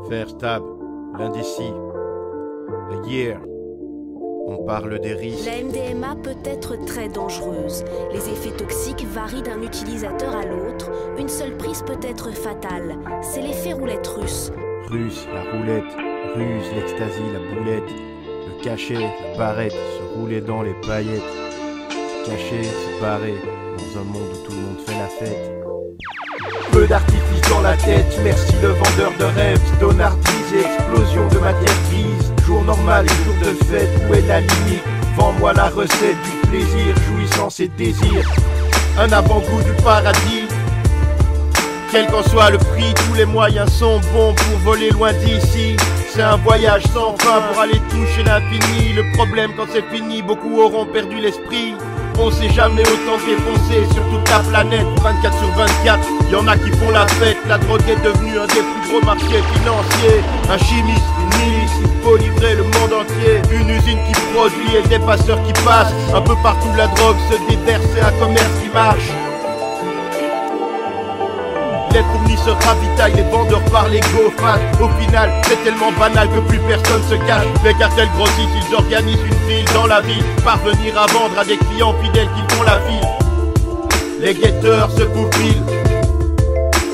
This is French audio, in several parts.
Faire stable, l'indécis, the year. On parle des risques. La MDMA peut être très dangereuse. Les effets toxiques varient d'un utilisateur à l'autre. Une seule prise peut être fatale. C'est l'effet roulette russe. Russe, la roulette, ruse, l'ecstasy, la boulette, le cachet, la barrette, se rouler dans les paillettes, se cacher, se barrer, dans un monde où tout le monde fait la fête. Peu d'artifice dans la tête, merci le vendeur de rêves, stonardise et explosion de matière grise. Jour normal et jour de fête, où est la limite? Vends-moi la recette du plaisir, jouissance et désir. Un avant-goût du paradis. Quel qu'en soit le prix, tous les moyens sont bons pour voler loin d'ici. C'est un voyage sans fin pour aller toucher l'infini. Le problème quand c'est fini, beaucoup auront perdu l'esprit. On s'est jamais autant défoncé sur toute la planète. 24 sur 24, y'en a qui font la fête. La drogue est devenue un des plus gros marchés financiers. Un chimiste, une milice, il faut livrer le monde entier. Une usine qui produit et des passeurs qui passent. Un peu partout la drogue se déverse, c'est un commerce qui marche. Les fournisseurs ravitaillent, les vendeurs par les go-fat. Au final, c'est tellement banal que plus personne se cache. Les cartels grossissent, ils organisent une ville dans la ville. Parvenir à vendre à des clients fidèles qui font la file. Les guetteurs se faufilent.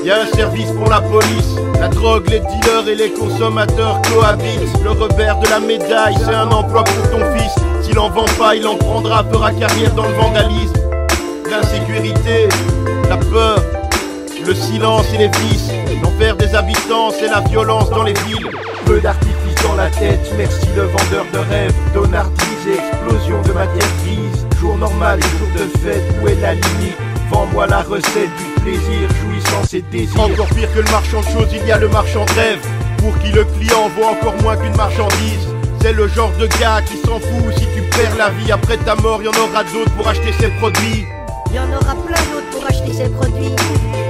Y a un service pour la police. La drogue, les dealers et les consommateurs cohabitent. Le revers de la médaille, c'est un emploi pour ton fils. S'il en vend pas, il en prendra, fera carrière dans le vandalisme. L'insécurité, la peur, le silence et les vices, l'enfer des habitants, c'est la violence dans les villes. Peu d'artifice dans la tête, merci le vendeur de rêves. Donnardise et explosion de matière grise. Jour normal et jour de fête, où est la limite? Vends-moi la recette du plaisir, jouissance et désir. Encore pire que le marchand de choses, il y a le marchand de rêves. Pour qui le client vaut encore moins qu'une marchandise. C'est le genre de gars qui s'en fout si tu perds la vie. Après ta mort, y en aura d'autres pour acheter ses produits. Il y en aura plein d'autres pour acheter ses produits.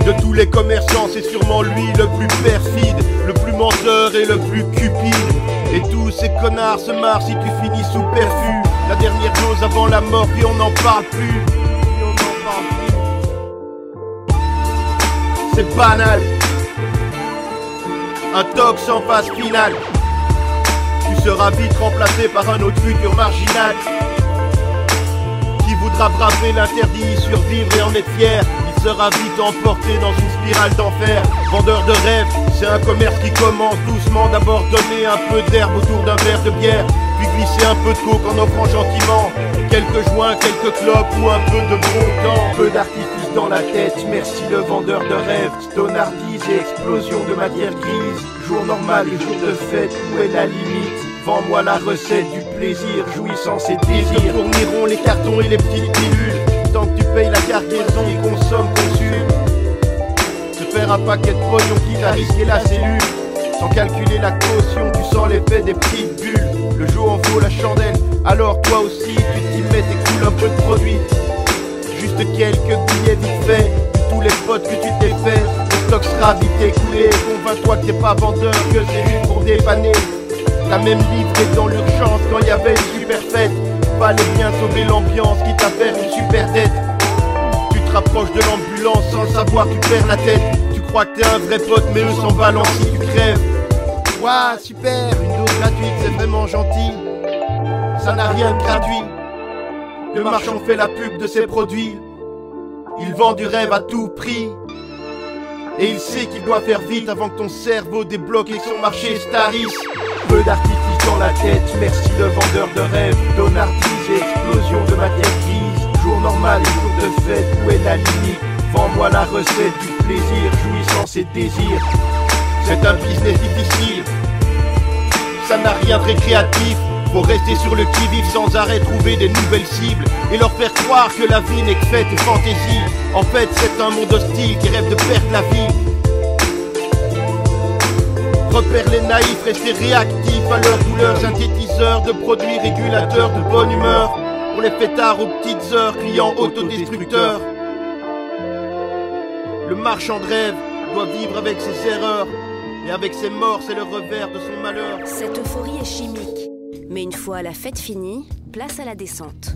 De tous les commerçants, c'est sûrement lui le plus perfide, le plus menteur et le plus cupide. Et tous ces connards se marrent si tu finis sous perfus. La dernière dose avant la mort, puis on n'en parle plus. C'est banal. Un tox en phase finale. Tu seras vite remplacé par un autre futur marginal qui voudra braver l'interdit, survivre et en être fier. Il sera vite emporté dans une spirale d'enfer. Vendeur de rêves, c'est un commerce qui commence doucement. D'abord donner un peu d'herbe autour d'un verre de bière, puis glisser un peu de coke en offrant gentiment quelques joints, quelques clopes ou un peu de bon temps. Peu d'artifice dans la tête, merci le vendeur de rêves. Stonardise et explosion de matière grise. Jour normal et jour de fête, où est la limite? Vends-moi la recette du plaisir, jouissance et désir. Ils te fourniront les cartons et les petites pilules. Tant que tu payes la cargaison, consomme, consume. Se faire un paquet de pognon quitte à risquer la cellule. Sans calculer la caution, tu sens l'effet des petites bulles. Le jour en vaut la chandelle, alors toi aussi tu t'y mets, t'écoules un peu de produit. Juste quelques billets vite fait, tous les potes que tu t'es fait. Le stock sera vite écoulé, convainc-toi que t'es pas vendeur, que c'est juste pour dépanner. T'as même livré dans l'urgence quand il y avait une super fête. Fallait bien sauver l'ambiance, quitte à faire une super tête. Tu te rapproches de l'ambulance sans le savoir, tu perds la tête. Tu crois que t'es un vrai pote, mais eux s'en balancent si tu crèves. Ouah, super, une dose gratuite, c'est vraiment gentil. Ça n'a rien de gratuit. Le marchand fait la pub de ses produits. Il vend du rêve à tout prix. Et il sait qu'il doit faire vite avant que ton cerveau débloque et que son marché starisse. Peu d'artifice dans la tête, merci le vendeur de rêves. Donnardise et explosion de matière grise. Jour normal et jour de fête, où est la limite? Vends-moi la recette du plaisir, jouissance et désir. C'est un business difficile, ça n'a rien de récréatif. Faut rester sur le qui-vive sans arrêt, trouver des nouvelles cibles et leur faire croire que la vie n'est que fête et fantaisie. En fait c'est un monde hostile qui rêve de perdre la vie. Repère les naïfs, rester réactifs à leurs douleurs. Synthétiseurs de produits, régulateurs de bonne humeur. Pour les fêtards aux petites heures, clients autodestructeurs. Le marchand de rêve doit vivre avec ses erreurs. Et avec ses morts, c'est le revers de son malheur. Cette euphorie est chimique. Mais une fois la fête finie, place à la descente.